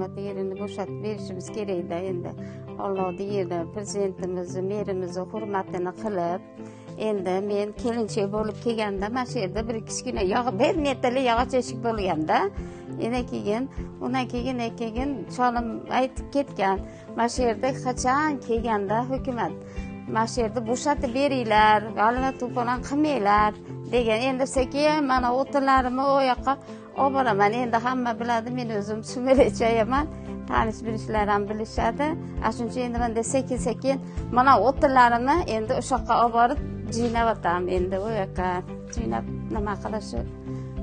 hukumat yerini bo'shatib berishimiz kerakda. Endi Alloh deydi, prezidentimizni, merimizni hurmatini qilib, endi men kelinchak bo'lib kelganda mana shu yerda bir kichkina bir metrli yog'och eshik bo'lganda, undan keyin cholim aytib ketgan, mana shu yerda qachon kelganda hukumat mana shu yerda bo'shatib beringlar, g'alva to'polon qilmanglar degan. Endi sekin mana o'tinlarimni u yoqqa olib boraman. Endi hamma biladi, men o'zim sumalchayaman, tanish bilishlar ham bilishadi. Shuning uchun endi menda sekin mana o'tinlarimni endi o'sha yoqqa olib borib jiynayotam. Endi u yoqqa jiynab nima qilishi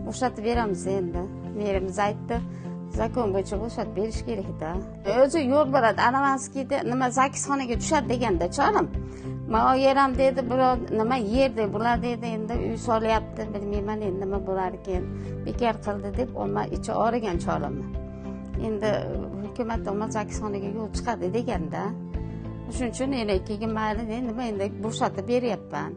bo'shatib beramiz. Endi merimiz aytdi, zakon bo'yicha bo'shatib berish kerakda. O'zi yo'l boradi, Anavanskiyda nima zakisxonaga tushadi deganda cholim. Men o yer ham dedi, birov nima yerda bular dedi, endi uy solyapti, bilmayman endi nima bo'lar ekan, bekor qildi deb olma ichi og'rigan cholimni. Endi hukumat olma zakisxonaga yo'l chiqadi deganda, shuning uchun keyin mayli endi men bo'shatib beryapman.